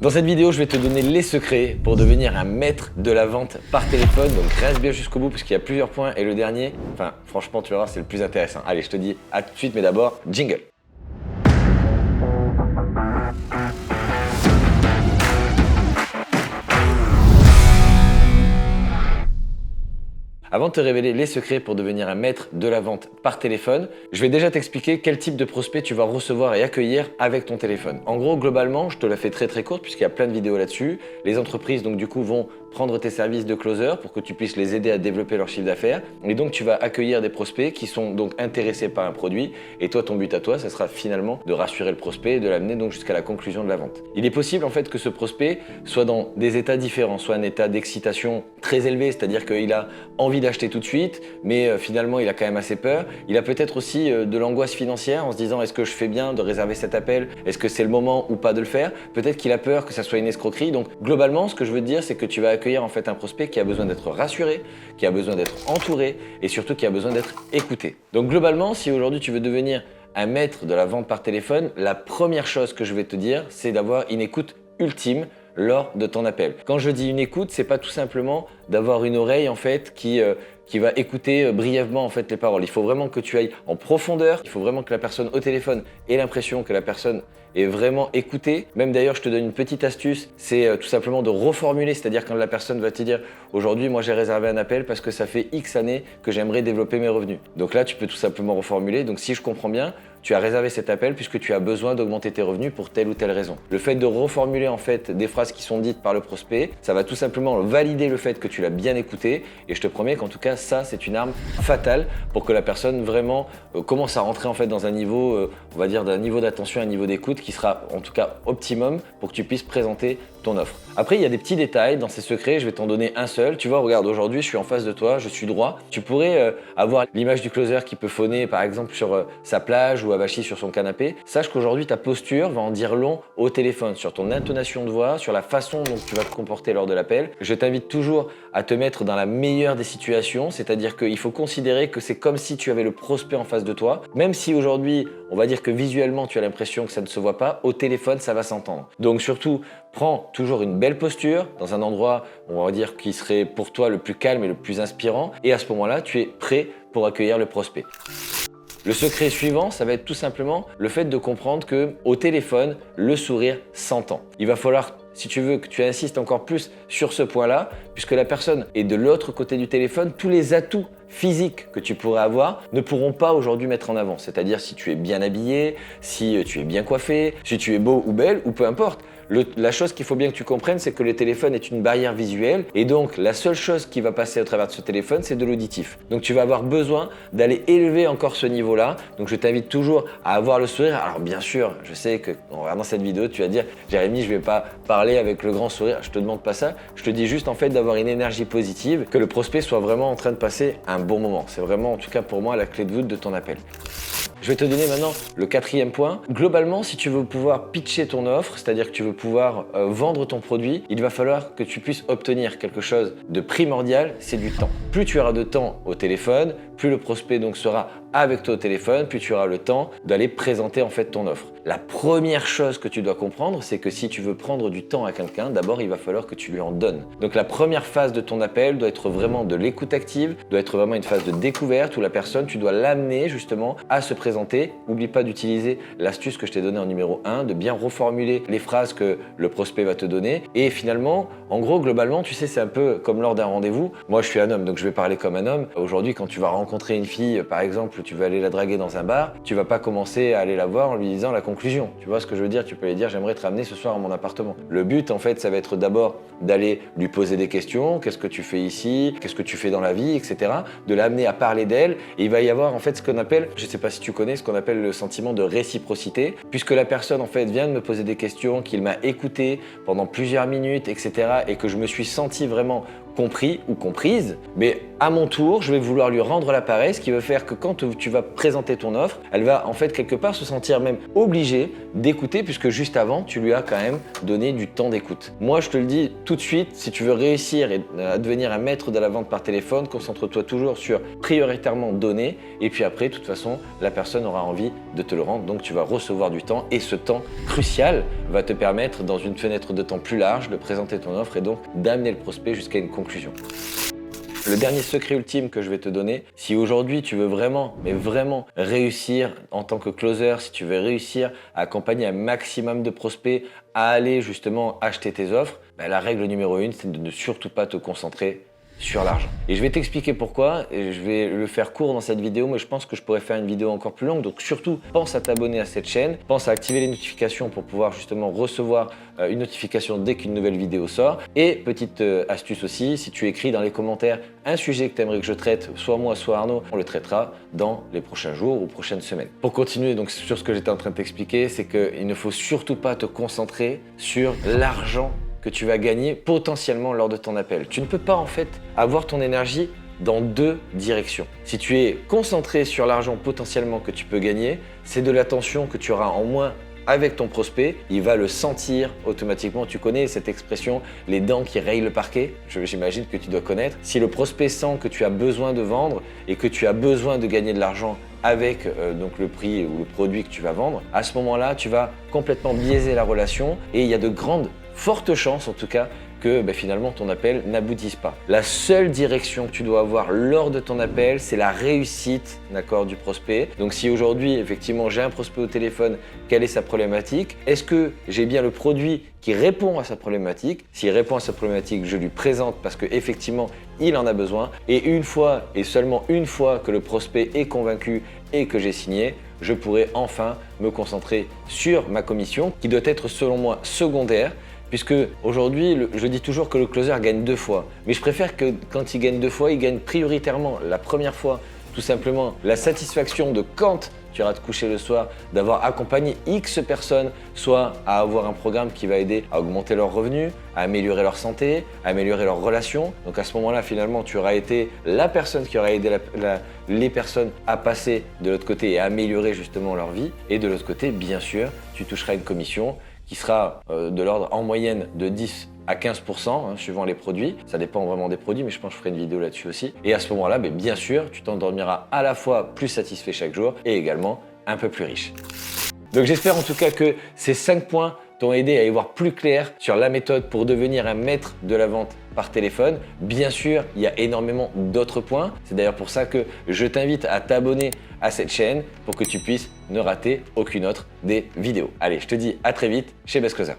Dans cette vidéo, je vais te donner les secrets pour devenir un maître de la vente par téléphone. Donc reste bien jusqu'au bout parce qu'il y a plusieurs points et le dernier, franchement tu verras, c'est le plus intéressant. Allez, je te dis à tout de suite, mais d'abord, jingle. Avant de te révéler les secrets pour devenir un maître de la vente par téléphone, je vais déjà t'expliquer quel type de prospect tu vas recevoir et accueillir avec ton téléphone. En gros, globalement, je te la fais très courte puisqu'il y a plein de vidéos là-dessus. Les entreprises donc du coup vont prendre tes services de closer pour que tu puisses les aider à développer leur chiffre d'affaires. Et donc tu vas accueillir des prospects qui sont donc intéressés par un produit. Et toi, ton but à toi, ça sera finalement de rassurer le prospect et de l'amener donc jusqu'à la conclusion de la vente. Il est possible en fait que ce prospect soit dans des états différents, soit un état d'excitation très élevé, c'est-à-dire qu'il a envie d'acheter tout de suite, mais finalement il a quand même assez peur. Il a peut-être aussi de l'angoisse financière en se disant est-ce que je fais bien de réserver cet appel? Est-ce que c'est le moment ou pas de le faire? Peut-être qu'il a peur que ça soit une escroquerie. Donc globalement, ce que je veux te dire, c'est que tu vas accueillir en fait un prospect qui a besoin d'être rassuré, qui a besoin d'être entouré et surtout qui a besoin d'être écouté. Donc globalement, si aujourd'hui tu veux devenir un maître de la vente par téléphone, la première chose que je vais te dire, c'est d'avoir une écoute ultime lors de ton appel. Quand je dis une écoute, c'est pas tout simplement d'avoir une oreille en fait qui va écouter brièvement en fait les paroles. Il faut vraiment que tu ailles en profondeur. Il faut vraiment que la personne au téléphone ait l'impression que la personne est vraiment écoutée. Même d'ailleurs, je te donne une petite astuce, c'est tout simplement de reformuler, c'est-à-dire quand la personne va te dire aujourd'hui, moi j'ai réservé un appel parce que ça fait X années que j'aimerais développer mes revenus. Donc là, tu peux tout simplement reformuler. Donc si je comprends bien, tu as réservé cet appel puisque tu as besoin d'augmenter tes revenus pour telle ou telle raison. Le fait de reformuler en fait des phrases qui sont dites par le prospect, ça va tout simplement valider le fait que tu l'as bien écouté et je te promets qu'en tout cas ça c'est une arme fatale pour que la personne vraiment commence à rentrer en fait dans un niveau, on va dire d'un niveau d'attention, un niveau d'écoute qui sera en tout cas optimum pour que tu puisses présenter ton offre. Après il y a des petits détails dans ces secrets, je vais t'en donner un seul. Tu vois, regarde, aujourd'hui je suis en face de toi, je suis droit. Tu pourrais avoir l'image du closer qui peut phoner par exemple sur sa plage ou avachi sur son canapé. Sache qu'aujourd'hui ta posture va en dire long au téléphone, sur ton intonation de voix, sur la façon dont tu vas te comporter lors de l'appel. Je t'invite toujours à te mettre dans la meilleure des situations, c'est-à-dire qu'il faut considérer que c'est comme si tu avais le prospect en face de toi. Même si aujourd'hui, on va dire que visuellement tu as l'impression que ça ne se voit pas, au téléphone ça va s'entendre. Donc surtout, prends toujours une belle posture dans un endroit, on va dire, qui serait pour toi le plus calme et le plus inspirant. Et à ce moment-là, tu es prêt pour accueillir le prospect. Le secret suivant, ça va être tout simplement le fait de comprendre que au téléphone, le sourire s'entend. Il va falloir, si tu veux, que tu insistes encore plus sur ce point-là, puisque la personne est de l'autre côté du téléphone, tous les atouts physiques que tu pourrais avoir ne pourront pas aujourd'hui mettre en avant. C'est-à-dire si tu es bien habillé, si tu es bien coiffé, si tu es beau ou belle, ou peu importe. La chose qu'il faut bien que tu comprennes, c'est que le téléphone est une barrière visuelle et donc la seule chose qui va passer au travers de ce téléphone, c'est de l'auditif. Donc tu vas avoir besoin d'aller élever encore ce niveau-là. Donc je t'invite toujours à avoir le sourire. Alors bien sûr, je sais qu'en regardant cette vidéo, tu vas dire « Jérémy, je ne vais pas parler avec le grand sourire. » Je te demande pas ça. Je te dis juste en fait d'avoir une énergie positive, que le prospect soit vraiment en train de passer un bon moment. C'est vraiment en tout cas pour moi la clé de voûte de ton appel. Je vais te donner maintenant le quatrième point. Globalement, si tu veux pouvoir pitcher ton offre, c'est-à-dire que tu veux pouvoir vendre ton produit, il va falloir que tu puisses obtenir quelque chose de primordial, c'est du temps. Plus tu auras de temps au téléphone, plus le prospect donc sera avec toi au téléphone, plus tu auras le temps d'aller présenter en fait ton offre. La première chose que tu dois comprendre, c'est que si tu veux prendre du temps à quelqu'un, d'abord il va falloir que tu lui en donnes. Donc la première phase de ton appel doit être vraiment de l'écoute active, doit être vraiment une phase de découverte où la personne, tu dois l'amener justement à se présenter. N'oublie pas d'utiliser l'astuce que je t'ai donnée en numéro 1, de bien reformuler les phrases que le prospect va te donner. Et finalement, en gros, globalement, tu sais, c'est un peu comme lors d'un rendez-vous. Moi, je suis un homme, donc je vais parler comme un homme. Aujourd'hui, quand tu vas rencontrer une fille, par exemple, tu vas aller la draguer dans un bar, tu vas pas commencer à aller la voir en lui disant la conclusion. Tu vois ce que je veux dire? Tu peux lui dire j'aimerais te ramener ce soir à mon appartement. Le but, en fait, ça va être d'abord d'aller lui poser des questions. Qu'est-ce que tu fais ici? Qu'est-ce que tu fais dans la vie, etc. De l'amener à parler d'elle. Et il va y avoir en fait ce qu'on appelle, je sais pas si tu connais, ce qu'on appelle le sentiment de réciprocité, puisque la personne en fait vient de me poser des questions, qu'il m'a écouté pendant plusieurs minutes, etc. et que je me suis senti vraiment compris ou comprise, mais à mon tour, je vais vouloir lui rendre l'appareil, ce qui veut faire que quand tu vas présenter ton offre, elle va en fait quelque part se sentir même obligée d'écouter puisque juste avant, tu lui as quand même donné du temps d'écoute. Moi, je te le dis tout de suite, si tu veux réussir à devenir un maître de la vente par téléphone, concentre-toi toujours sur prioritairement donner et puis après, de toute façon, la personne aura envie de te le rendre, donc tu vas recevoir du temps et ce temps crucial va te permettre, dans une fenêtre de temps plus large, de présenter ton offre et donc d'amener le prospect jusqu'à une conclusion. Le dernier secret ultime que je vais te donner, si aujourd'hui tu veux vraiment, mais vraiment réussir en tant que closer, si tu veux réussir à accompagner un maximum de prospects à aller justement acheter tes offres, la règle numéro 1, c'est de ne surtout pas te concentrer sur l'argent. Et je vais t'expliquer pourquoi, et je vais le faire court dans cette vidéo, mais je pense que je pourrais faire une vidéo encore plus longue. Donc surtout, pense à t'abonner à cette chaîne, pense à activer les notifications pour pouvoir justement recevoir une notification dès qu'une nouvelle vidéo sort. Et petite astuce aussi, si tu écris dans les commentaires un sujet que tu aimerais que je traite, soit moi, soit Arnaud, on le traitera dans les prochains jours ou prochaines semaines. Pour continuer donc sur ce que j'étais en train de t'expliquer, c'est qu'il ne faut surtout pas te concentrer sur l'argent que tu vas gagner potentiellement lors de ton appel. Tu ne peux pas en fait avoir ton énergie dans deux directions. Si tu es concentré sur l'argent potentiellement que tu peux gagner, c'est de l'attention que tu auras en moins avec ton prospect, il va le sentir automatiquement. Tu connais cette expression, les dents qui rayent le parquet, j'imagine que tu dois connaître. Si le prospect sent que tu as besoin de vendre et que tu as besoin de gagner de l'argent avec donc le prix ou le produit que tu vas vendre, à ce moment-là, tu vas complètement biaiser la relation et il y a de fortes chances en tout cas que finalement ton appel n'aboutisse pas. La seule direction que tu dois avoir lors de ton appel, c'est la réussite, d'accord, du prospect. Donc si aujourd'hui, effectivement, j'ai un prospect au téléphone, quelle est sa problématique? Est-ce que j'ai bien le produit qui répond à sa problématique? S'il répond à sa problématique, je lui présente parce qu'effectivement, il en a besoin. Et une fois, et seulement une fois que le prospect est convaincu et que j'ai signé, je pourrai enfin me concentrer sur ma commission qui doit être selon moi secondaire. Puisque aujourd'hui, je dis toujours que le closer gagne 2 fois. Mais je préfère que quand il gagne 2 fois, il gagne prioritairement la première fois, tout simplement la satisfaction de quand tu iras te coucher le soir, d'avoir accompagné X personnes, soit à avoir un programme qui va aider à augmenter leurs revenus, à améliorer leur santé, à améliorer leurs relations. Donc à ce moment-là, finalement, tu auras été la personne qui aura aidé les personnes à passer de l'autre côté et à améliorer justement leur vie. Et de l'autre côté, bien sûr, tu toucheras une commission qui sera de l'ordre en moyenne de 10 à 15%, suivant les produits. Ça dépend vraiment des produits, mais je pense que je ferai une vidéo là-dessus aussi. Et à ce moment-là, bien sûr, tu t'endormiras à la fois plus satisfait chaque jour et également un peu plus riche. Donc j'espère en tout cas que ces 5 points t'ont aidé à y voir plus clair sur la méthode pour devenir un maître de la vente par téléphone. Bien sûr, il y a énormément d'autres points. C'est d'ailleurs pour ça que je t'invite à t'abonner à cette chaîne pour que tu puisses ne rater aucune autre des vidéos. Allez, je te dis à très vite chez Best Closer.